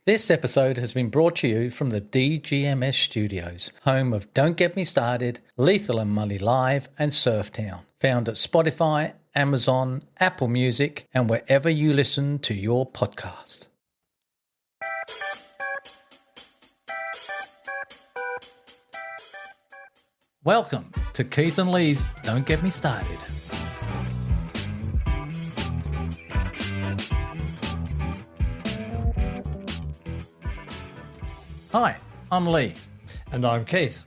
This episode has been brought to you from the DGMS Studios, home of Don't Get Me Started, Lethal and Mully Live and Surftown. Found at Spotify, Amazon, Apple Music and wherever you listen to your podcast. Welcome to Keith and Lee's Don't Get Me Started. Hi, I'm Lee. And I'm Keith.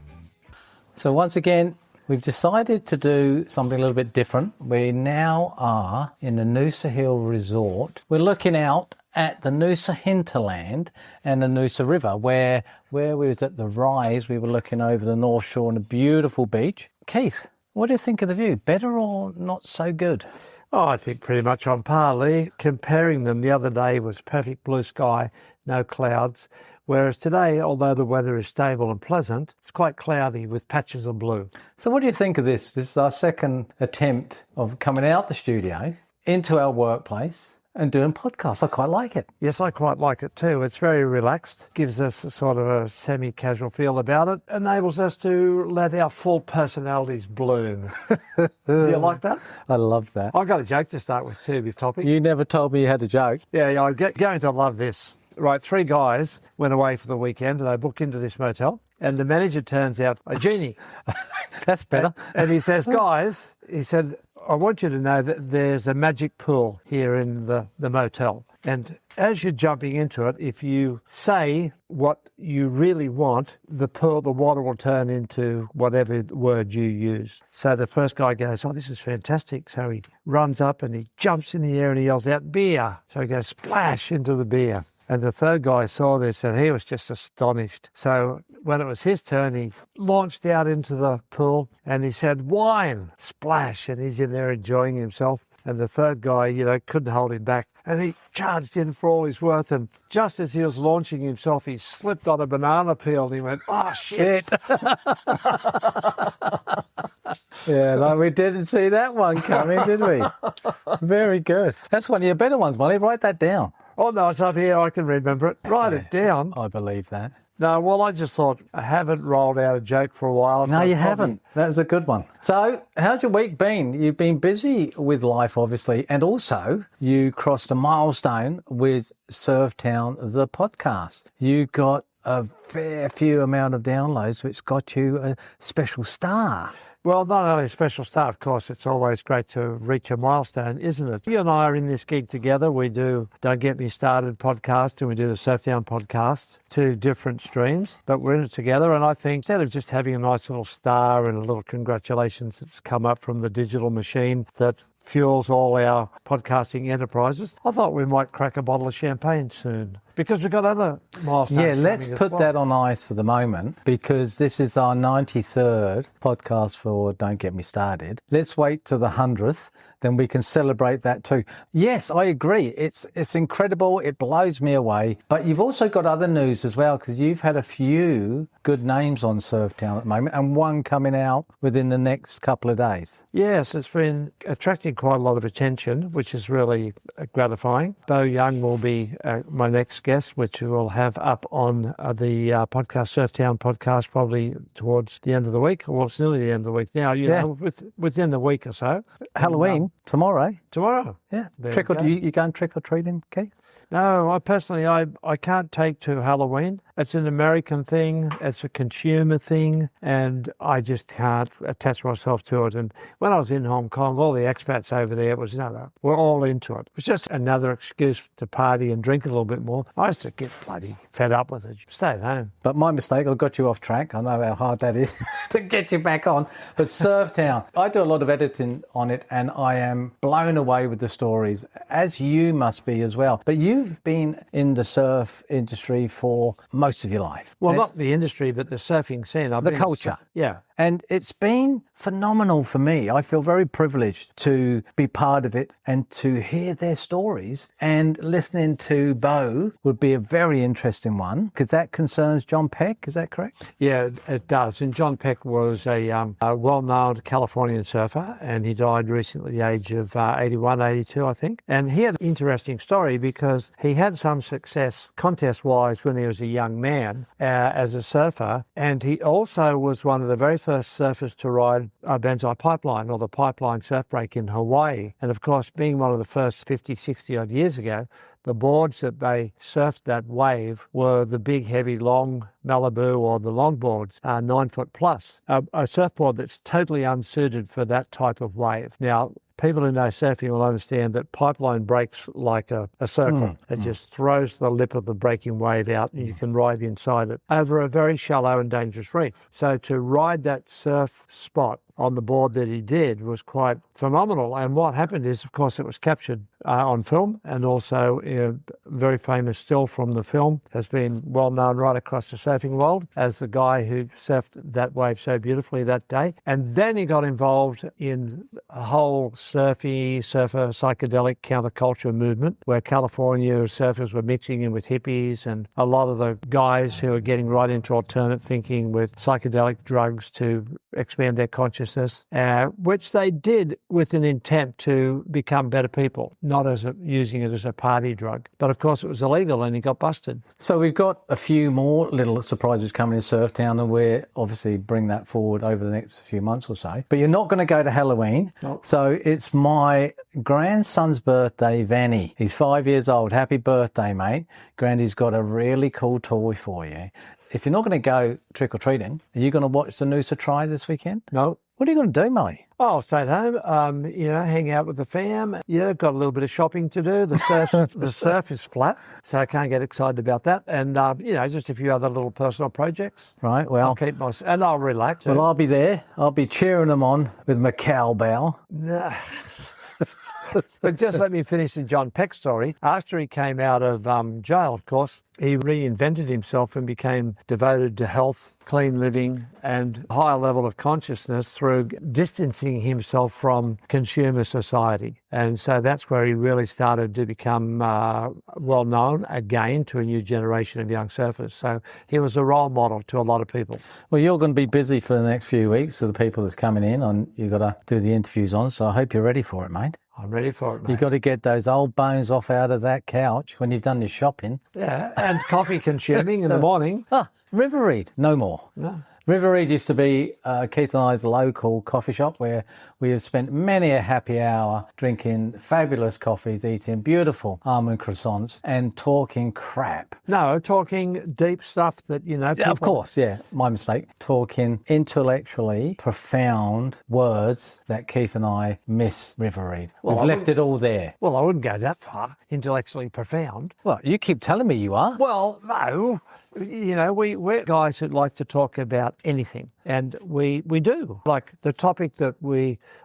So once again, we've decided to do something a little bit different. We now are in the Noosa Hill Resort. We're looking out at the Noosa hinterland and the Noosa River, where we was at the Rise, we were looking over the North Shore on a beautiful beach. Keith, what do you think of the view? Better or not so good? Oh, I think pretty much on par, Lee. Comparing them the other day was perfect blue sky, no clouds. Whereas today, although the weather is stable and pleasant, it's quite cloudy with patches of blue. So what do you think of this? This is our second attempt of coming out the studio into our workplace and doing podcasts. I quite like it. Yes, I quite like it too. It's very relaxed, gives us a sort of a semi-casual feel about it, enables us to let our full personalities bloom. Do you like that? I love that. I've got a joke to start with too, before topic. You never told me you had a joke. Yeah, I'm going to love this. Right, 3 guys went away for the weekend and they booked into this motel and the manager turns out a genie. That's better. And he says, guys, he said, I want you to know that there's a magic pool here in the motel. And as you're jumping into it, if you say what you really want, the water will turn into whatever word you use. So the first guy goes, oh, this is fantastic. So he runs up and he jumps in the air and he yells out, beer. So he goes splash into the beer. And the third guy saw this and he was just astonished. So when it was his turn, he launched out into the pool and he said, wine, splash. And he's in there enjoying himself. And the third guy, couldn't hold him back. And he charged in for all his worth. And just as he was launching himself, he slipped on a banana peel and he went, oh, shit. Yeah, no, we didn't see that one coming, did we? Very good. That's one of your better ones, Molly. Write that down. Oh, no, it's up here. I can remember it. Write it down. I believe that. No, well, I just thought I haven't rolled out a joke for a while. No, you haven't. That was a good one. So how's your week been? You've been busy with life, obviously, and also you crossed a milestone with Surftown, the podcast. You got a fair few amount of downloads, which got you a special star. Well, not only a special star, of course, it's always great to reach a milestone, isn't it? You and I are in this gig together. We do Don't Get Me Started podcast and we do the Surftown podcast, 2 different streams, but we're in it together. And I think instead of just having a nice little star and a little congratulations that's come up from the digital machine that fuels all our podcasting enterprises, I thought we might crack a bottle of champagne soon. Because we've got other milestones. Yeah, let's put that on ice for the moment because this is our 93rd podcast for Don't Get Me Started. Let's wait to the 100th, then we can celebrate that too. Yes, I agree. It's incredible. It blows me away. But you've also got other news as well because you've had a few good names on Surftown at the moment and one coming out within the next couple of days. Yes, it's been attracting quite a lot of attention, which is really gratifying. Bo Young will be my next guest, which we'll have up on the podcast, Surftown podcast, probably towards the end of the week. Well, it's nearly the end of the week now, know, within the week or so. Halloween, tomorrow. Tomorrow. Yeah. You going trick-or-treating, Keith? No, I can't take to Halloween. It's an American thing. It's a consumer thing. And I just can't attach myself to it. And when I was in Hong Kong, all the expats over there were all into it. It was just another excuse to party and drink a little bit more. I used to get bloody fed up with it. Stay at home. But my mistake, I got you off track. I know how hard that is to get you back on. But Surftown, I do a lot of editing on it and I am blown away with the stories, as you must be as well. But you've been in the surf industry for most most of your life. Well, not the industry, but the surfing scene. The culture. Yeah. And it's been phenomenal for me. I feel very privileged to be part of it and to hear their stories. And listening to Bo would be a very interesting one because that concerns John Peck. Is that correct? Yeah, it does. And John Peck was a well-known Californian surfer, and he died recently at the age of 81, 82, I think. And he had an interesting story because he had some success contest-wise when he was a young man as a surfer. And he also was one of the very first surfers to ride a Banzai Pipeline, or the pipeline surf break in Hawaii. And of course, being one of the first 50, 60 odd years ago, the boards that they surfed that wave were the big, heavy, long Malibu or the longboards, 9 foot plus. A surfboard that's totally unsuited for that type of wave. Now, people who know surfing will understand that pipeline breaks like a circle. It just throws the lip of the breaking wave out and you can ride inside it over a very shallow and dangerous reef. So to ride that surf spot on the board that he did was quite phenomenal. And what happened is, of course, it was captured on film, and also a very famous still from the film has been well known right across the surfing world as the guy who surfed that wave so beautifully that day. And then he got involved in a whole surfer psychedelic counterculture movement where California surfers were mixing in with hippies, and a lot of the guys who were getting right into alternate thinking with psychedelic drugs to expand their consciousness, which they did with an intent to become better people, not as using it as a party drug. But of course it was illegal and he got busted. So we've got a few more little surprises coming in Surftown, and we'll obviously bring that forward over the next few months or so. But you're not going to go to Halloween. No. So it's my grandson's birthday, Vanny. He's 5 years old. Happy birthday, mate. Grandy's got a really cool toy for you. If you're not going to go trick-or-treating, are you going to watch the Noosa Try this weekend? No. What are you going to do, mate? Oh, I'll stay at home, hang out with the fam. Yeah, got a little bit of shopping to do. The surf is flat, so I can't get excited about that. And, just a few other little personal projects. Right, well. I'll keep and I'll relax. Well, I'll be there. I'll be cheering them on with my cowbell. No. But just let me finish the John Peck story. After he came out of jail, of course, he reinvented himself and became devoted to health, clean living, and a higher level of consciousness through distancing himself from consumer society. And so that's where he really started to become well known again to a new generation of young surfers. So he was a role model to a lot of people. Well, you're going to be busy for the next few weeks with the people that's coming in, and you've got to do the interviews on, so I hope you're ready for it, mate. I'm ready for it, mate. You've got to get those old bones off out of that couch when you've done your shopping. Yeah, and coffee consuming in the morning. River Reed, no more. No. River Reed used to be Keith and I's local coffee shop where we have spent many a happy hour drinking fabulous coffees, eating beautiful almond croissants and talking crap. No, talking deep stuff that, people... Of course, yeah, my mistake. Talking intellectually profound words that Keith and I miss River Reed. Well, We've left it all there. Well, I wouldn't go that far, intellectually profound. Well, you keep telling me you are. Well, no. We're guys who like to talk about anything, and we do. Like the topic that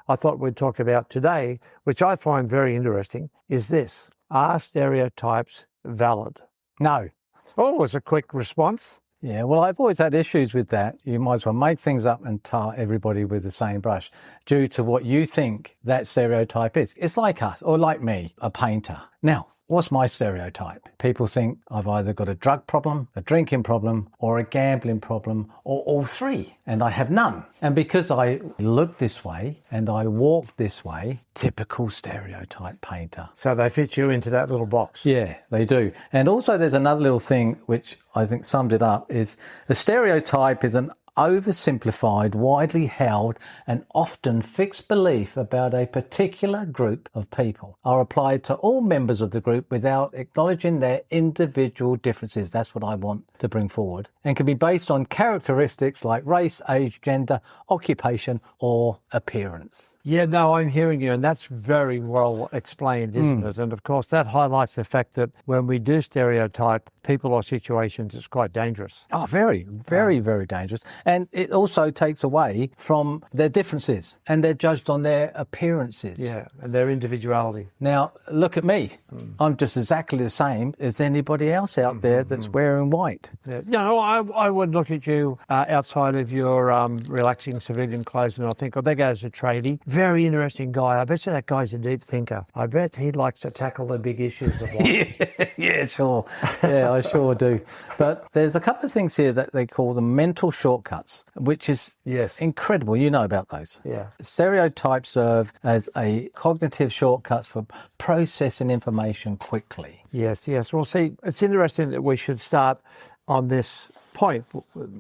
I thought we'd talk about today, which I find very interesting, is this: are stereotypes valid? No. Oh, it was a quick response. Yeah, well, I've always had issues with that. You might as well make things up and tar everybody with the same brush due to what you think that stereotype is. It's like us, or like me, a painter. Now, what's my stereotype? People think I've either got a drug problem, a drinking problem, or a gambling problem, or all three, and I have none. And because I look this way and I walk this way, typical stereotype painter. So they fit you into that little box. Yeah, they do. And also there's another little thing which I think sums it up, is a stereotype is an oversimplified, widely held and often fixed belief about a particular group of people are applied to all members of the group without acknowledging their individual differences. That's what I want to bring forward, and can be based on characteristics like race, age, gender, occupation or appearance. Yeah, no, I'm hearing you, and that's very well explained, isn't it? And of course that highlights the fact that when we do stereotype people or situations, it's quite dangerous. Oh, very, very, very dangerous. And it also takes away from their differences, and they're judged on their appearances. Yeah, and their individuality. Now, look at me. I'm just exactly the same as anybody else out there that's wearing white. Yeah. No, I would look at you outside of your relaxing civilian clothes and I think, oh, there goes a tradie. Very interesting guy. I bet you that guy's a deep thinker. I bet he likes to tackle the big issues of life. Yeah, sure. Yeah, I sure do. But there's a couple of things here that they call the mental shortcuts, which is incredible. You know about those. Yeah. Stereotypes serve as a cognitive shortcuts for processing information quickly. Yes. Well, see, it's interesting that we should start on this point.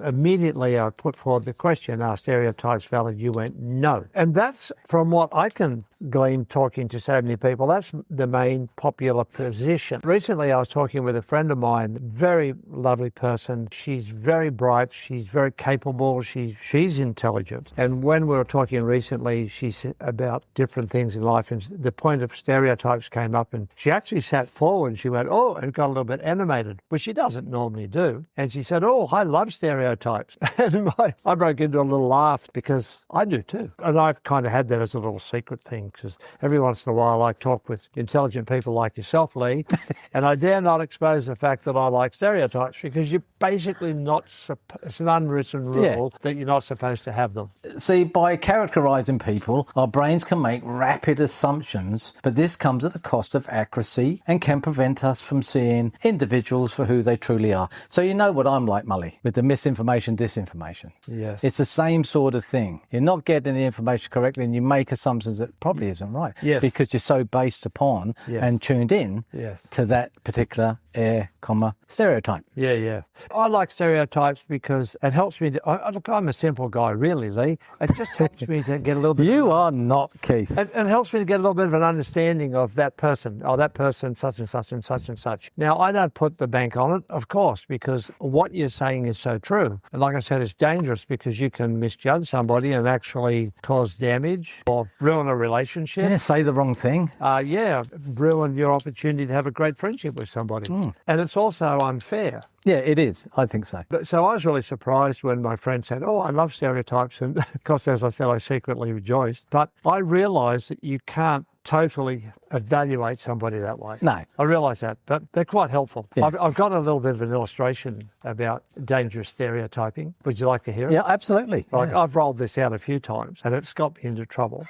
Immediately I put forward the question, are stereotypes valid? You went, no. And that's, from what I can glean talking to so many people, that's the main popular position. Recently I was talking with a friend of mine, very lovely person. She's very bright, she's very capable, she's intelligent. And when we were talking recently, she said about different things in life, and the point of stereotypes came up, and she actually sat forward and she went, oh, and got a little bit animated, which she doesn't normally do. And she said, oh, I love stereotypes. And I broke into a little laugh because I do too. And I've kind of had that as a little secret thing, because every once in a while I talk with intelligent people like yourself, Lee, and I dare not expose the fact that I like stereotypes, because you're basically not, it's an unwritten rule that you're not supposed to have them. See, by characterising people, our brains can make rapid assumptions, but this comes at the cost of accuracy and can prevent us from seeing individuals for who they truly are. So you know what I'm like, Mully, with the misinformation, disinformation. Yes. It's the same sort of thing. You're not getting the information correctly and you make assumptions that probably isn't right. Yes. Because you're so based upon and tuned in to that particular stereotype. Yeah. I like stereotypes because it helps me look, I'm a simple guy, really, Lee. It just helps me to get a little bit... You are not, Keith. It helps me to get a little bit of an understanding of that person. Oh, that person, such and such and such and such. Now, I don't put the bank on it, of course, because what you're saying is so true. And like I said, it's dangerous because you can misjudge somebody and actually cause damage or ruin a relationship. Yeah, say the wrong thing. Ruin your opportunity to have a great friendship with somebody. And it's also unfair. Yeah, it is. I think so. So I was really surprised when my friend said, oh, I love stereotypes. And of course, as I said, I secretly rejoiced. But I realised that you can't totally evaluate somebody that way. No. I realise that, but they're quite helpful. Yeah. I've got a little bit of an illustration about dangerous stereotyping. Would you like to hear it? Yeah, absolutely. Like, yeah. I've rolled this out a few times and it's got me into trouble.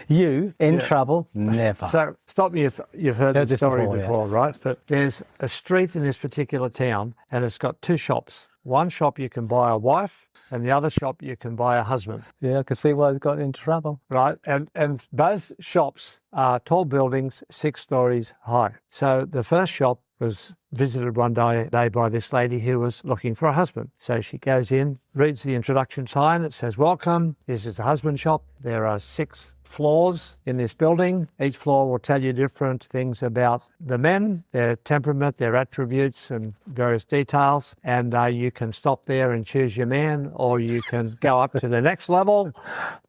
You in trouble? Never. So stop me if you've heard this story before, yeah. right? But there's a street in this particular town and it's got two shops. One shop you can buy a wife and the other shop you can buy a husband. Yeah, I can see why he's got into trouble. Right, and both shops are tall buildings, 6 stories high. So the first shop was visited one day by this lady who was looking for a husband. So she goes in, reads the introduction sign. It says, welcome, this is the husband shop. There are 6 floors in this building. Each floor will tell you different things about the men, their temperament, their attributes and various details. And you can stop there and choose your man, or you can go up to the next level,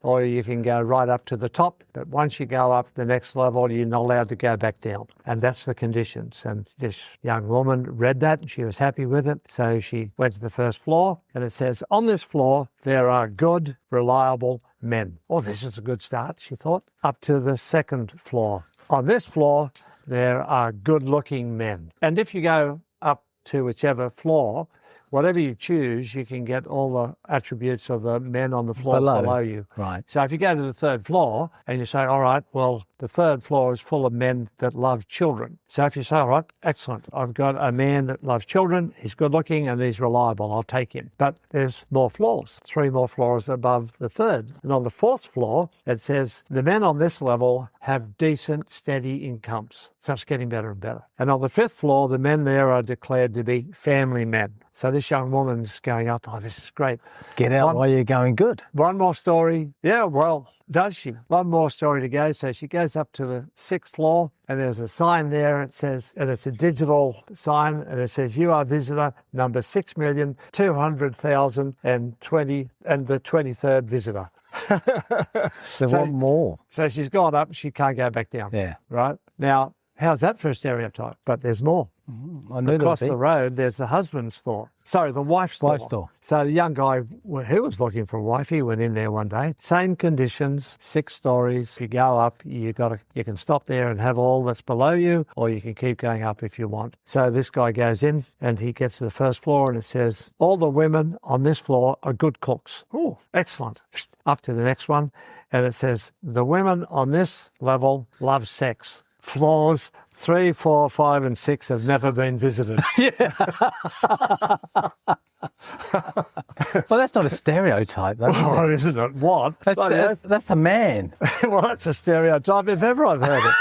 or you can go right up to the top. But once you go up the next level, you're not allowed to go back down. And that's the conditions. And this young woman read that and she was happy with it. So she went to the first floor and it says, on this floor, there are good, reliable men. Oh, this is a good start, she thought. Up to the second floor. On this floor, there are good-looking men. And if you go up to whichever floor, whatever you choose, you can get all the attributes of the men on the floor below you. Right. So if you go to the third floor and you say, all right, well, the third floor is full of men that love children. So if you say, all right, excellent, I've got a man that loves children, he's good looking and he's reliable, I'll take him. But there's more floors, 3 more floors above the third. And on the 4th floor, it says, the men on this level have decent, steady incomes. So it's getting better and better. And on the 5th floor, the men there are declared to be family men. So this young woman's going up, oh, this is great. Get out while you're going good. One more story. Yeah, well, does she? One more story to go. So she goes up to the 6th floor and there's a sign there. It says, and it's a digital sign, and it says, you are visitor number 6,200,020 and the 23rd visitor. They want more. So she's gone up, she can't go back down. Yeah. Right? Now, how's that for a stereotype? But there's more. I knew Across there the would road, there's the husband's store. Sorry, the wife's store. Wife's store. So the young guy who was looking for a wife, he went in there one day. Same conditions, 6 stories. If you go up, you can stop there and have all that's below you, or you can keep going up if you want. So this guy goes in and he gets to the first floor and it says, all the women on this floor are good cooks. Oh, excellent. Up to the next one. And it says, the women on this level love sex. Floors 3, 4, 5, and 6 have never been visited. Well, that's not a stereotype, though, is it? Oh, isn't it? What? That's a man. Well, that's a stereotype if ever I've heard it.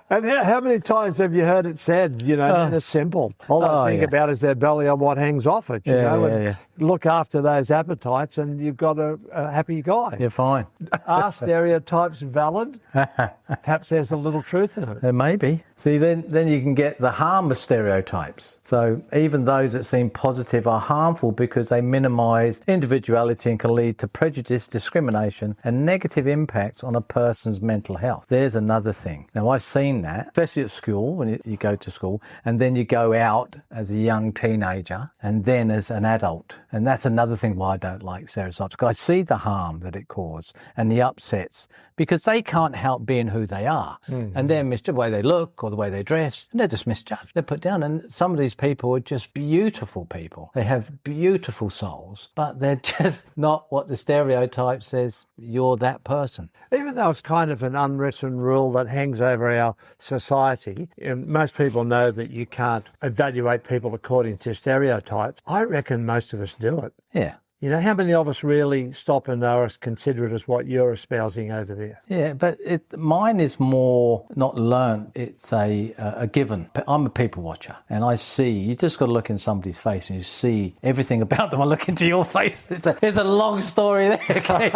And how many times have you heard it said, it's simple. All I think about is their belly and what hangs off it, and look after those appetites and you've got a happy guy. You're fine. Are stereotypes valid? Perhaps there's a little truth in it. There may be. See, then you can get the harm of stereotypes. So even those that seem positive are harmful because they minimise individuality and can lead to prejudice, discrimination and negative impacts on a person's mental health. There's another thing. Now, I've seen that, especially at school, when you go to school, and then you go out as a young teenager and then as an adult. And that's another thing why I don't like stereotypes, because I see the harm that it causes and the upsets, because they can't help being who they are. Mm-hmm. And they're misjudged, the way they look or the way they dress, and they're just misjudged. They're put down. And some of these people are just beautiful people. They have beautiful souls, but they're just not what the stereotype says you're that person. Even though it's kind of an unwritten rule that hangs over our society, most people know that you can't evaluate people according to stereotypes. I reckon most of us do it. Yeah. How many of us really stop and are as considerate as what you're espousing over there? Yeah, but mine is more not learned. It's a given. I'm a people watcher, and I see, you just got to look in somebody's face and you see everything about them. I look into your face. There's a long story there, Keith.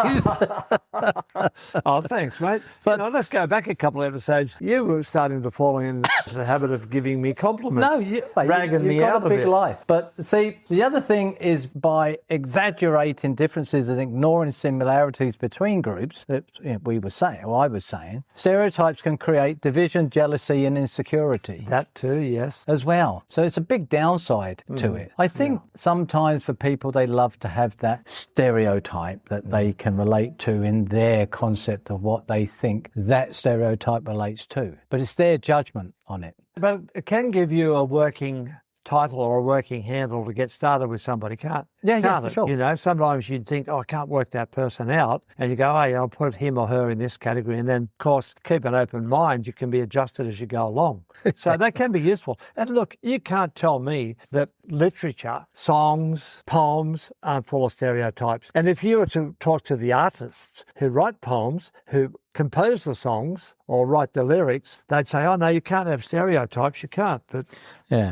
Oh, thanks, mate. But let's go back a couple of episodes. You were starting to fall into the habit of giving me compliments. No, ragging me out a big life. But see, the other thing is by exaggerating differences and ignoring similarities between groups that we were saying, or I was saying, stereotypes can create division, jealousy and insecurity. That too, yes. As well. So it's a big downside to it. I think sometimes for people, they love to have that stereotype that they can relate to in their concept of what they think that stereotype relates to. But it's their judgment on it. But it can give you a working title or a working handle to get started with somebody, can't for sure. Sometimes you'd think, I can't work that person out. And you go, I'll put him or her in this category. And then, of course, keep an open mind. You can be adjusted as you go along. So that can be useful. And look, you can't tell me that literature, songs, poems aren't full of stereotypes. And if you were to talk to the artists who write poems, who compose the songs or write the lyrics, they'd say, oh, no, you can't have stereotypes. You can't. But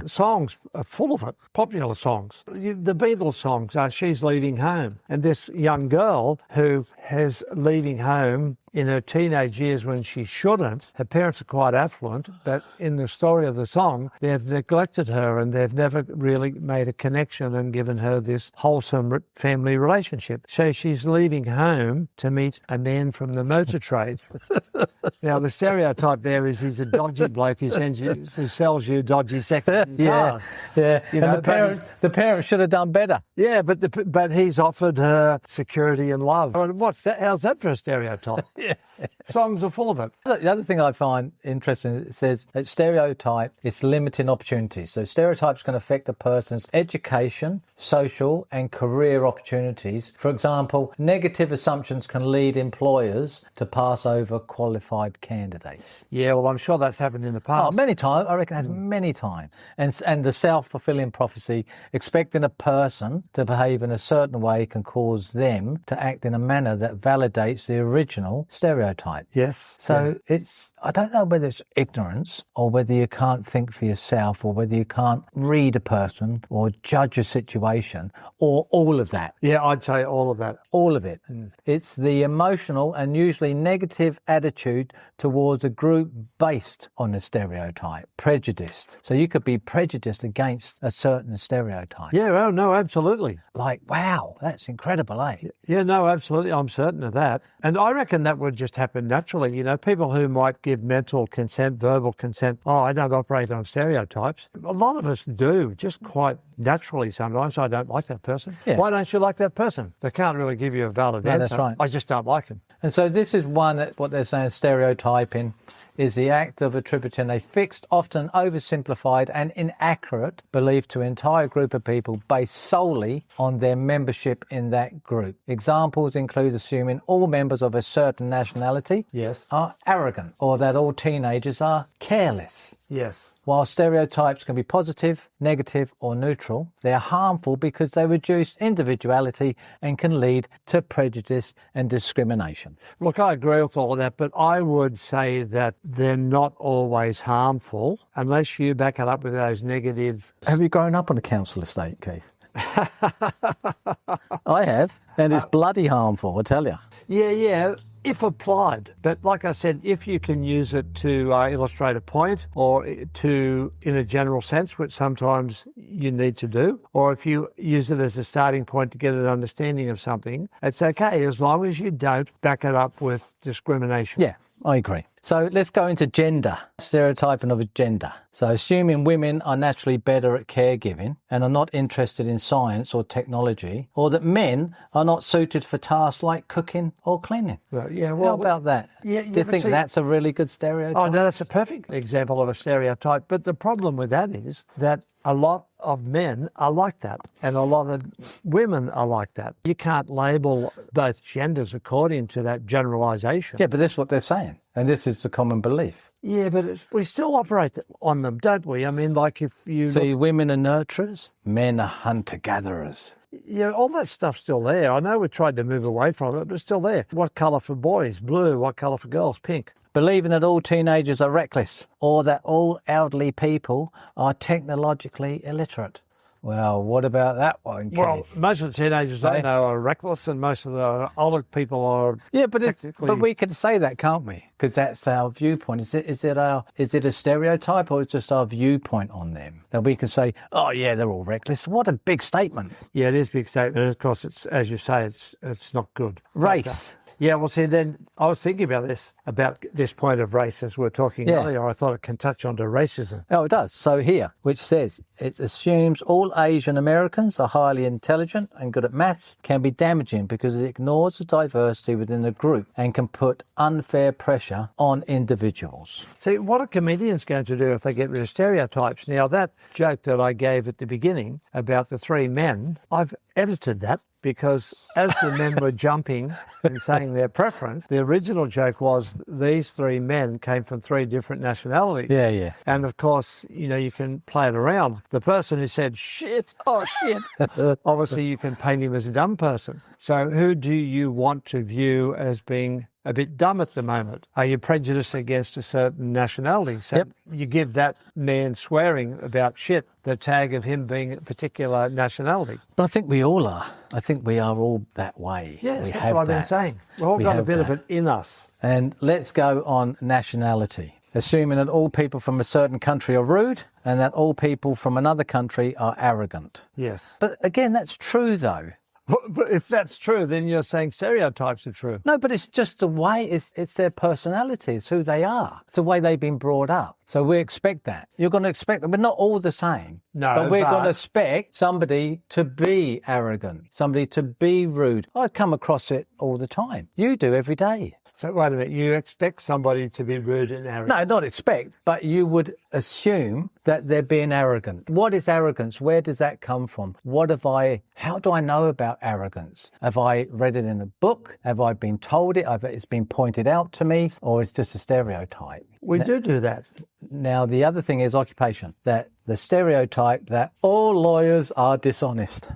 songs are full of it, popular songs. The Beatles songs, She's Leaving Home. And this young girl who is leaving home in her teenage years when she shouldn't. Her parents are quite affluent, but in the story of the song, they've neglected her and they've never really made a connection and given her this wholesome family relationship. So she's leaving home to meet a man from the motor trade. Now, the stereotype there is he's a dodgy bloke who sells you dodgy second cars. Yeah. And the parents should have done better. Yeah, but he's offered her security and love. What's that? How's that for a stereotype? Yeah. Songs are full of it. The other thing I find interesting is it says that stereotype is limiting opportunities. So stereotypes can affect a person's education, social and career opportunities. For example, negative assumptions can lead employers to pass over qualified candidates. Yeah, well, I'm sure that's happened in the past. Oh, many times. I reckon that's many times. And the self-fulfilling prophecy, expecting a person to behave in a certain way can cause them to act in a manner that validates the original stereotype. Yes. So I don't know whether it's ignorance or whether you can't think for yourself or whether you can't read a person or judge a situation or all of that. Yeah, I'd say all of that. All of it. It's the emotional and usually negative attitude towards a group based on a stereotype, prejudiced. So you could be prejudiced against a certain stereotype. Yeah, oh, no, absolutely. Like, wow, that's incredible, eh? Yeah, no, absolutely. I'm certain of that. And I reckon that would just happen naturally. You know, people who might give mental consent, verbal consent, oh, I don't operate on stereotypes. A lot of us do, just quite naturally sometimes. I don't like that person. Yeah. Why don't you like that person? They can't really give you a valid answer. That's right. I just don't like him. And so this is one, what they're saying, stereotyping is the act of attributing a fixed, often oversimplified and inaccurate belief to an entire group of people based solely on their membership in that group. Examples include assuming all members of a certain nationality Yes. are arrogant, or that all teenagers are careless. Yes. While stereotypes can be positive, negative or neutral, they are harmful because they reduce individuality and can lead to prejudice and discrimination. Look, I agree with all of that, but I would say that they're not always harmful unless you back it up with those negative... Have you grown up on a council estate, Keith? I have, and it's bloody harmful, I tell you. Yeah, if applied. But like I said, if you can use it to illustrate a point or to, in a general sense, which sometimes you need to do, or if you use it as a starting point to get an understanding of something, it's okay as long as you don't back it up with discrimination. Yeah, I agree. So let's go into gender, stereotyping of a gender. So assuming women are naturally better at caregiving and are not interested in science or technology, or that men are not suited for tasks like cooking or cleaning. Yeah, How about that? Yeah, Do you think that's a really good stereotype? Oh, no, that's a perfect example of a stereotype. But the problem with that is that a lot of men are like that and a lot of women are like that. You can't label both genders according to that generalisation. Yeah, but that's what they're saying. And this is the common belief. Yeah, but we still operate on them, don't we? I mean, like if you... See, women are nurturers, men are hunter-gatherers. Yeah, all that stuff's still there. I know we tried to move away from it, but it's still there. What colour for boys? Blue. What colour for girls? Pink. Believing that all teenagers are reckless or that all elderly people are technologically illiterate. Well, what about that one, Keith? Well, most of the teenagers I know are reckless and most of the older people are... Yeah, but we can say that, can't we? Because that's our viewpoint. Is it a stereotype or is it just our viewpoint on them? That we can say, oh yeah, they're all reckless. What a big statement. Yeah, it is a big statement. And of course, it's, as you say, it's not good. Race. Yeah, well, see, then I was thinking about this point of race as we were talking earlier. I thought it can touch onto racism. Oh, it does. So here, which says, it assumes all Asian Americans are highly intelligent and good at maths, can be damaging because it ignores the diversity within the group and can put unfair pressure on individuals. See, what are comedians going to do if they get rid of stereotypes? Now, that joke that I gave at the beginning about the three men, I've edited that. Because as the men were jumping and saying their preference, the original joke was these three men came from three different nationalities. Yeah. And of course, you can play it around. The person who said, shit, obviously you can paint him as a dumb person. So who do you want to view as being a bit dumb at the moment? Are you prejudiced against a certain nationality? So you give that man swearing about shit the tag of him being a particular nationality. But I think we all are. I think we are all that way. Yes, that's what I've been saying. We've all got a bit of it in us. And let's go on nationality. Assuming that all people from a certain country are rude and that all people from another country are arrogant. Yes. But again, that's true though. But if that's true, then you're saying stereotypes are true. No, but it's just the way, it's their personality, it's who they are. It's the way they've been brought up. So we expect that. You're going to expect that. We're not all the same. No, but we're going to expect somebody to be arrogant, somebody to be rude. I come across it all the time. You do every day. So wait a minute, you expect somebody to be rude and arrogant? No, not expect, but you would assume that they're being arrogant. What is arrogance? Where does that come from? How do I know about arrogance? Have I read it in a book? Have I been told it? It's been pointed out to me, or it's just a stereotype? We do that. Now, the other thing is occupation, that the stereotype that all lawyers are dishonest.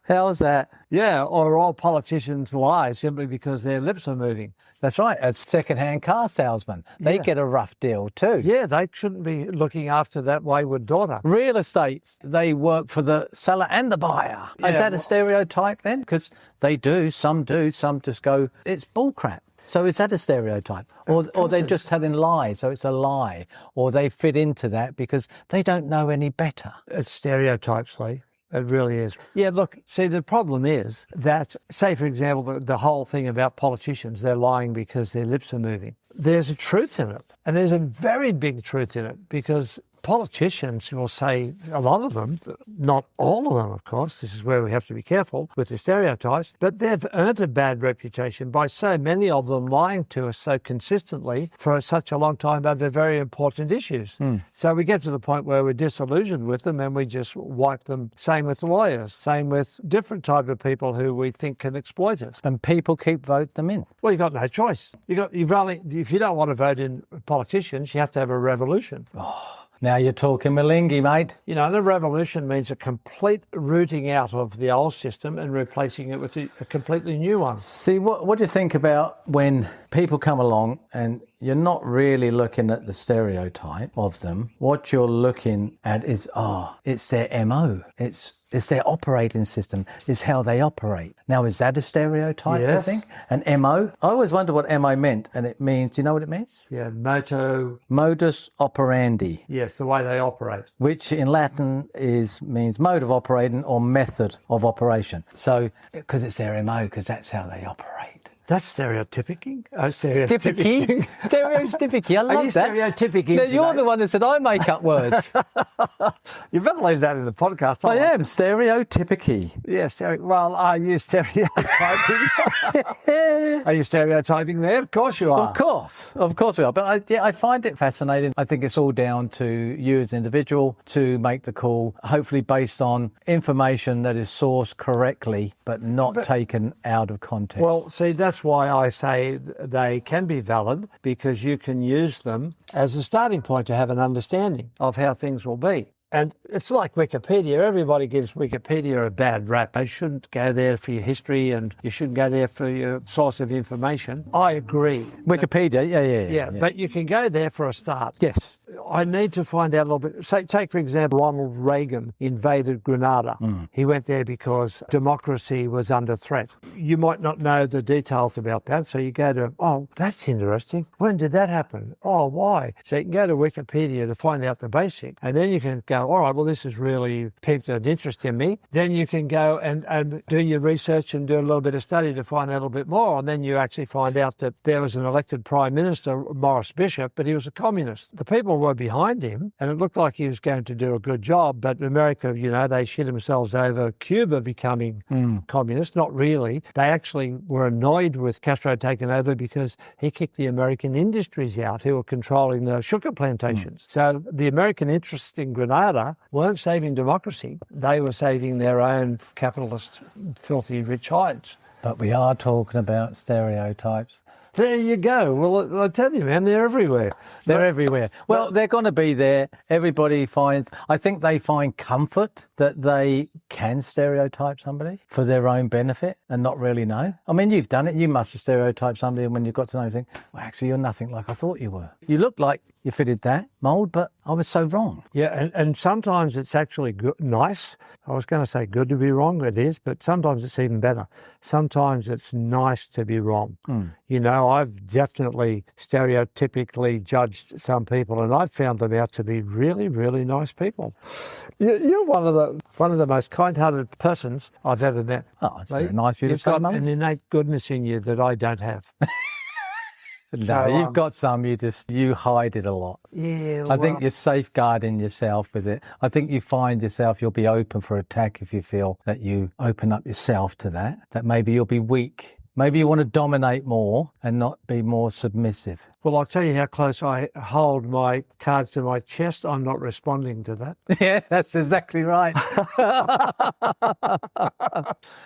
How's that? Yeah, or all politicians lie simply because their lips are moving. That's right. As second-hand car salesmen, they get a rough deal too. Yeah, they shouldn't be looking after that wayward daughter. Real estate, they work for the seller and the buyer. Yeah, is that a stereotype then? Because they do, some just go, it's bullcrap. So is that a stereotype? Or they're just telling lies, so it's a lie. Or they fit into that because they don't know any better. It's stereotypes, Lee. It really is. Yeah, look, see, the problem is that, say, for example, the whole thing about politicians, they're lying because their lips are moving. There's a truth in it, and there's a very big truth in it, because politicians will say, a lot of them, not all of them, of course, this is where we have to be careful with the stereotypes, but they've earned a bad reputation by so many of them lying to us so consistently for such a long time over very important issues. So we get to the point where we're disillusioned with them and we just wipe them. Same with lawyers, same with different type of people who we think can exploit us. And people keep voting them in. Well, you've got no choice. If you don't want to vote in politicians, you have to have a revolution. Now you're talking Malingi, mate. You know, and a revolution means a complete rooting out of the old system and replacing it with a completely new one. See, what do you think about when people come along and you're not really looking at the stereotype of them? What you're looking at is, it's their MO. It's their operating system. It's how they operate. Now, is that a stereotype, Yes. I think? An MO? I always wonder what MO meant, and it means, do you know what it means? Yeah, Modus operandi. yes, the way they operate. Which in Latin means mode of operating or method of operation. So, because it's their MO, because that's how they operate. That's stereotypicing. Stereotypicy. Stereotypicy. I love Are you that. stereotypicing No, you're today? the one that said I make up words. You better leave that in the podcast. I am stereotypicy. Yeah, well, are you stereotyping? Are you stereotyping there? Of course you are. Of course we are. But I find it fascinating. I think it's all down to you as an individual to make the call, hopefully based on information that is sourced correctly, but not taken out of context. Well, see, that's why I say they can be valid, because you can use them as a starting point to have an understanding of how things will be. And it's like Wikipedia. Everybody gives Wikipedia a bad rap. They shouldn't go there for your history and you shouldn't go there for your source of information. I agree. Wikipedia, yeah. But you can go there for a start. Yes. I need to find out a little bit. Say, take, for example, Ronald Reagan invaded Grenada. He went there because democracy was under threat. You might not know the details about that, so you go to, oh, that's interesting. When did that happen? Oh, why? So you can go to Wikipedia to find out the basic, and then you can go, all right, well, this has really piqued an interest in me. Then you can go and do your research and do a little bit of study to find out a little bit more, and then you actually find out that there was an elected Prime Minister, Morris Bishop, but he was a communist. The people were behind him, and it looked like he was going to do a good job, but America, they shit themselves over Cuba becoming communist. Not really. They actually were annoyed with Castro taking over because he kicked the American industries out who were controlling the sugar plantations. So the American interests in Grenada weren't saving democracy. They were saving their own capitalist, filthy rich hides. But we are talking about stereotypes. There you go. Well, I tell you, man, they're everywhere. They're everywhere. Well, they're going to be there. I think they find comfort that they can stereotype somebody for their own benefit and not really know. I mean, you've done it. You must have stereotyped somebody, and when you've got to know, you think, well, actually, you're nothing like I thought you were. You look like you fitted that mould, but I was so wrong. Yeah, and sometimes it's actually nice. I was going to say good to be wrong, it is, but sometimes it's even better. Sometimes it's nice to be wrong. I've definitely stereotypically judged some people, and I've found them out to be really, really nice people. You're one of the most kind-hearted persons I've ever met. Oh, it's very nice of you to say, You've got mate. an innate goodness in you that I don't have. No, you've got some, you hide it a lot. Yeah, I think you're safeguarding yourself with it. I think you find yourself, you'll be open for attack if you feel that you open up yourself to that maybe you'll be weak. Maybe you want to dominate more and not be more submissive. Well, I'll tell you how close I hold my cards to my chest. I'm not responding to that. Yeah, that's exactly right.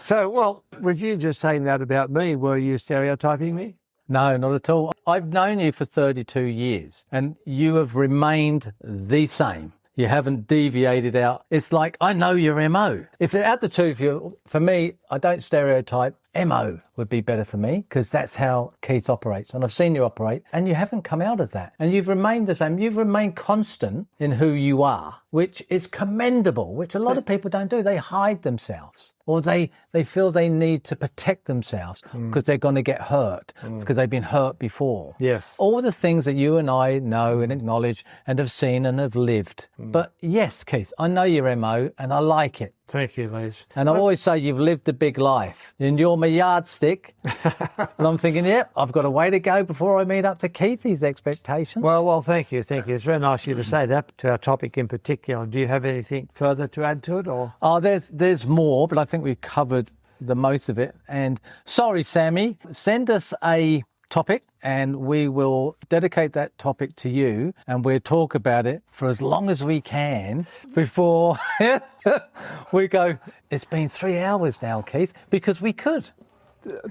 So, well, with you just saying that about me, were you stereotyping me? No, not at all. I've known you for 32 years and you have remained the same. You haven't deviated out. It's like, I know your MO. If out the two, for me, I don't stereotype. MO would be better for me because that's how Keith operates. And I've seen you operate and you haven't come out of that. And you've remained the same. You've remained constant in who you are, which is commendable, which a lot of people don't do. They hide themselves or they feel they need to protect themselves because they're going to get hurt because they've been hurt before. Yes. All the things that you and I know and acknowledge and have seen and have lived. But yes, Keith, I know your MO and I like it. Thank you, Liz. And I always say you've lived a big life and you're my yardstick. And I'm thinking, I've got a way to go before I meet up to Keithy's expectations. Well, thank you. It's very nice of you to say that to our topic in particular. Do you have anything further to add to it, or? Oh, there's more, but I think we've covered the most of it. And sorry, Sammy, send us a topic and we will dedicate that topic to you and we'll talk about it for as long as we can before we go, it's been 3 hours now, Keith, because we could.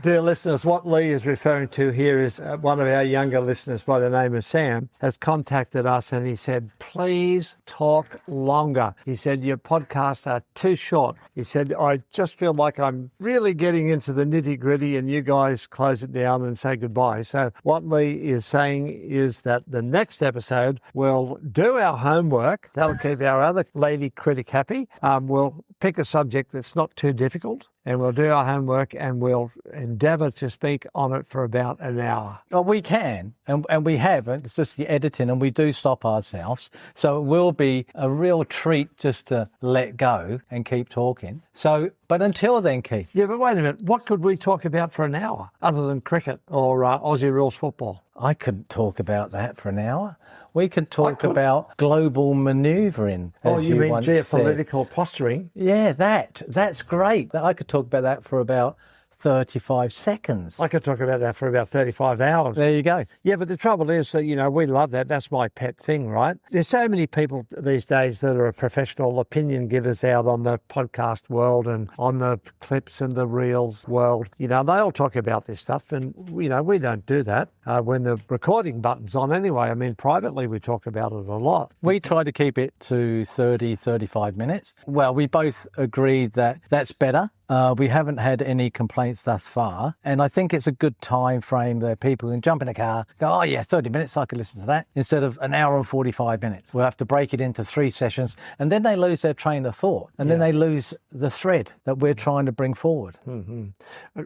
Dear listeners, what Lee is referring to here is one of our younger listeners by the name of Sam has contacted us and he said, please talk longer. He said, your podcasts are too short. He said, I just feel like I'm really getting into the nitty gritty and you guys close it down and say goodbye. So what Lee is saying is that the next episode we'll do our homework. That'll keep our other lady critic happy. We'll pick a subject that's not too difficult. And we'll do our homework and we'll endeavour to speak on it for about an hour. Well, we can, and we have. It's just the editing, and we do stop ourselves. So it will be a real treat just to let go and keep talking. So, but until then, Keith. Yeah, but wait a minute. What could we talk about for an hour other than cricket or Aussie rules football? I couldn't talk about that for an hour. We could talk about global manoeuvring, as you mean once geopolitical said. posturing? Yeah, that's great. I could talk about that for about 35 seconds. I could talk about that for about 35 hours. There you go. Yeah, but the trouble is that, we love that. That's my pet thing, right? There's so many people these days that are professional opinion givers out on the podcast world and on the clips and the reels world. They all talk about this stuff and, we don't do that when the recording button's on anyway. I mean, privately we talk about it a lot. We try to keep it to 30, 35 minutes. Well, we both agreed that that's better. We haven't had any complaints thus far, and I think it's a good time frame that people can jump in a car, go, 30 minutes, I could listen to that, instead of an hour and 45 minutes. We'll have to break it into 3 sessions, and then they lose their train of thought, and then they lose the thread that we're trying to bring forward. Mm-hmm.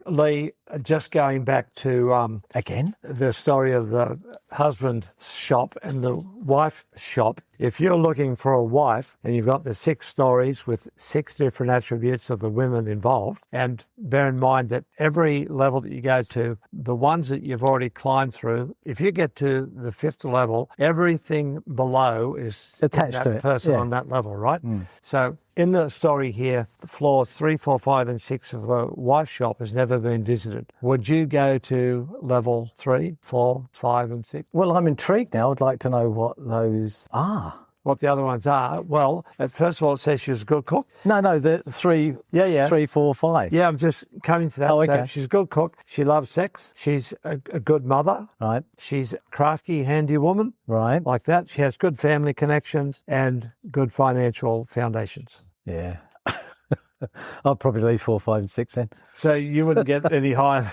Lee, just going back to again the story of the husband shop and the wife shop. If you're looking for a wife and you've got the 6 stories with 6 different attributes of the women involved, and bear in mind that every level that you go to, the ones that you've already climbed through, if you get to the 5th level, everything below is attached to that person on that level, right? So in the story here, the floors 3, 4, 5 and 6 of the wife shop has never been visited. Would you go to level 3, 4, 5 and 6? Well, I'm intrigued now. I'd like to know what those are. What the other ones are? Well, first of all, it says she's a good cook. No, the 3, 3, 4, 5. Yeah, I'm just coming to that. Oh, okay. So she's a good cook. She loves sex. She's a good mother. Right. She's a crafty, handy woman. Right. Like that. She has good family connections and good financial foundations. Yeah. I'll probably leave 4, 5 and 6 then. So you wouldn't get any higher.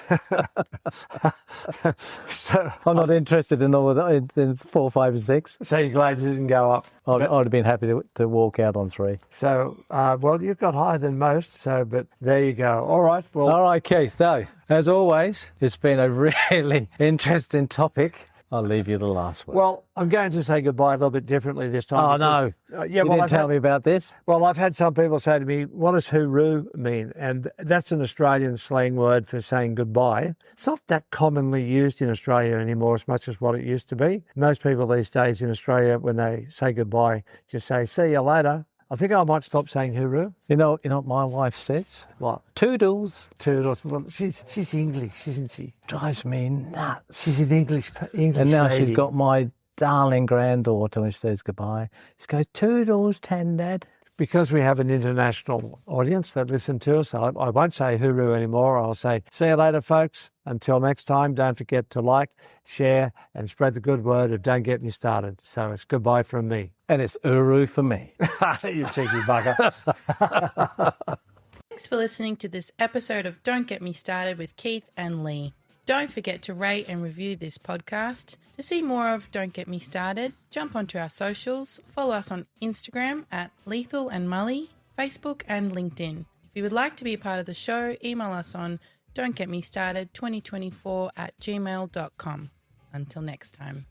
So I'm not interested in all of that, in 4, 5 and 6. So you're glad you didn't go up? I'd have been happy to walk out on 3. So, well, you've got higher than most, but there you go. All right. Well, all right, Keith. So, as always, it's been a really interesting topic. I'll leave you the last word. Well, I'm going to say goodbye a little bit differently this time. Oh, no. You didn't tell me about this? Well, I've had some people say to me, what does hooroo mean? And that's an Australian slang word for saying goodbye. It's not that commonly used in Australia anymore as much as what it used to be. Most people these days in Australia, when they say goodbye, just say, see you later. I think I might stop saying hooroo. You know what my wife says? What? Toodles. Toodles. Well, she's English, isn't she? Drives me nuts. She's an English And now lady. she's got my darling granddaughter when she says goodbye. She goes, toodles, Tandad. Because we have an international audience that listen to us, I won't say hooroo anymore. I'll say, see you later, folks. Until next time, don't forget to like, share, and spread the good word of Don't Get Me Started. So it's goodbye from me. And it's uru for me. You cheeky bugger. Thanks for listening to this episode of Don't Get Me Started with Keith and Lee. Don't forget to rate and review this podcast. To see more of Don't Get Me Started, jump onto our socials, follow us on Instagram at Lethal and Mully, Facebook and LinkedIn. If you would like to be a part of the show, email us on don'tgetmestarted2024@gmail.com. Until next time.